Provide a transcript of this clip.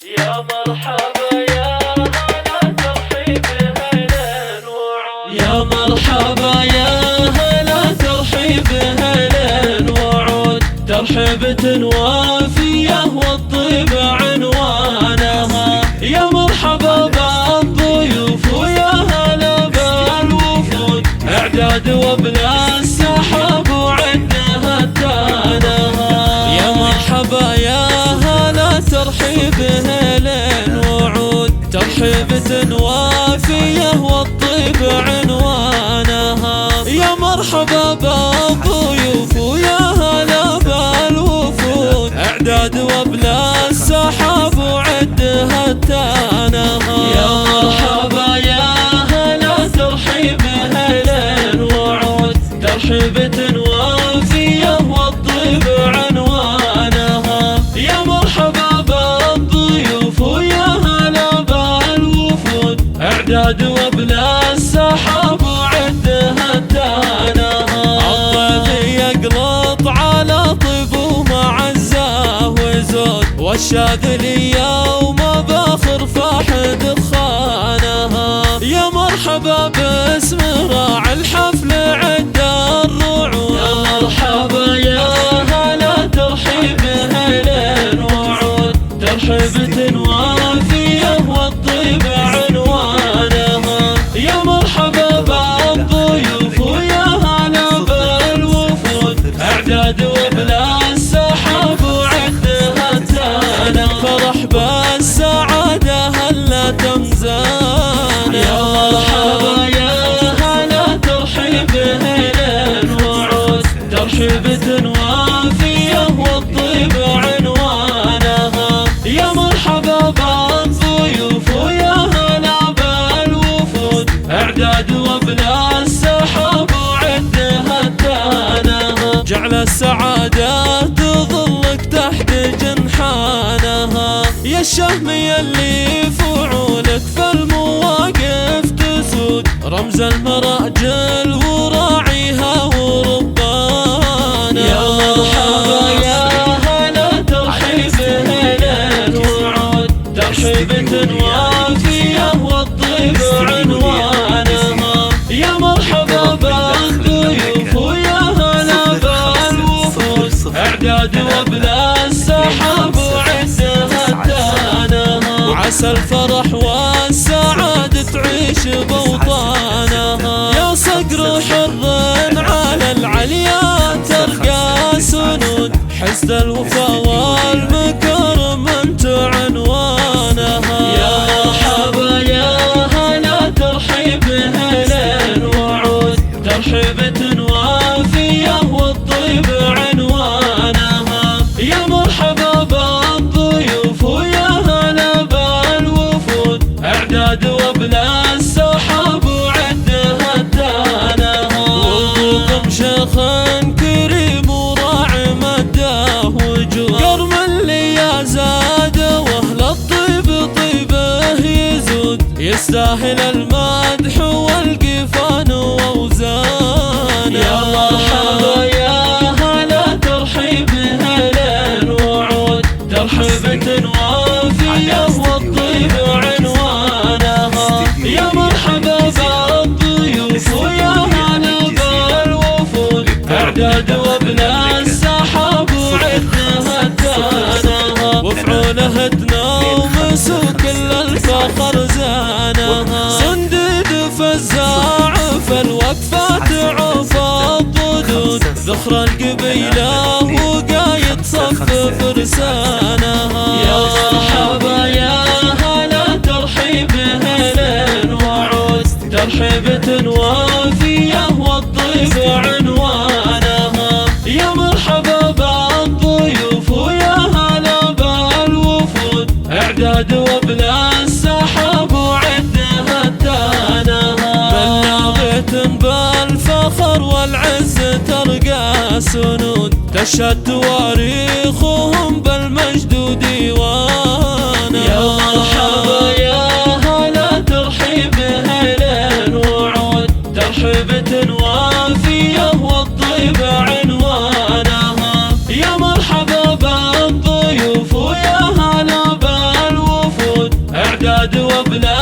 يا مرحبا يا هلا ترحيب هلا وعود. يا مرحبا يا هلا ترحيب هلا وعود. ترحيبة وافية والطيب عنوانها. يا مرحبا بالضيوف ويا هلا بالوفود. اعداد وبلا السحاب وعدها تانها. يا مرحبا يا هلا ترحيب هلا وعود. ترحيبة وافية والطيب عنوانها. يا مرحبا بالضيوف ويا هلا بالوفود. اعداد وبلا السحاب وعدها تانها. يا مرحبا يا هلا ترحيب هلا وعود. ترحيبة وافية والطيب عنوانها. يا مرحبا بالضيوف ويا هلا بالوفود. اعداد وبلا السحاب وعدها تانها. الضيف يقلط على طيب ومعزاه وزود. والشاذلي يوم باخر فاح دخانها. يا مرحبا باسم راعي الحفل عد الرعود. يا مرحبا يا هلا ترحيب هلا وعود. ترحيبة وافية والطيب عنوانها. يا مرحبا بالضيوف ويا هلا بالوفود. اعداد وبلا السحاب وعدها تانا. فرح بالسعادة هلا تمزانا. يا مرحبا يا هلا ترحيب هلا وعود. ترحيبة وافية والطيب عنوانها. يا مرحبا بالضيوف ويا هلا بالوفود. اعداد وبلا السحاب وعدها تانها. جعل السعادة تظلك تحت جنحانها. يا الشهم يلي فعولك فالمواقف تسود. رمز المراجل وراعيها وربانا. يا مرحبا يا هلا ترحيب هلا وعود. ترحيبة وافية والطيب عنوانها. يا مرحبا بالضيوف ويا هلا بالوفود. اعداد وبلا السحاب وعدها تانها. عسى الفرح والسعادة تعيش بوطانها. يا صقر حر على العليا ترقى سنود. حسن الوفا والمكرم انت عنوانها. يا مرحبا يا هلا ترحيب هلا وعود. ترحيبة وافية والطيب عنوانها. يا مرحبا بالضيوف ويا هلا بالوفود. اعداد وبلا السحاب وعدها تانها. وابوكم شيخ كريم وراعي مداه وجود. كرم اللي يا زاد واهل الطيب طيبه يزود. يستاهل المدح والقفان واوزانه. يا مرحبا يا هلا ترحيب هلا وعود. ترحيبة وافية والطيب عنوانها. يا مرحبا بالضيوف ويا هلا بالوفود. اعداد وبلا السحاب وعدها تانها. وفعوله تنومس وكل الفخر زانها. صنديد فزاع فالوقفات عوف الضدود. ذخر القبيلة وقايد صف فرسانها. يا مرحبا يا هلا ترحيب هلا وعود. ترحيبة وافية والطيب عنوانها. يا مرحبا بالضيوف ويا هلا بالوفود. اعداد وبلا السحاب وعدها تانها. بلغت بالفخر والعز ترقى سنود. تشهد تواريخهم بالمجد ديوانا. يا مرحبا يا هلا ترحيب هلا وعود. ترحيبة وافية والطيب عنوانها. يا مرحبا بالضيوف ويا هلا بالوفود. اولاد وبنات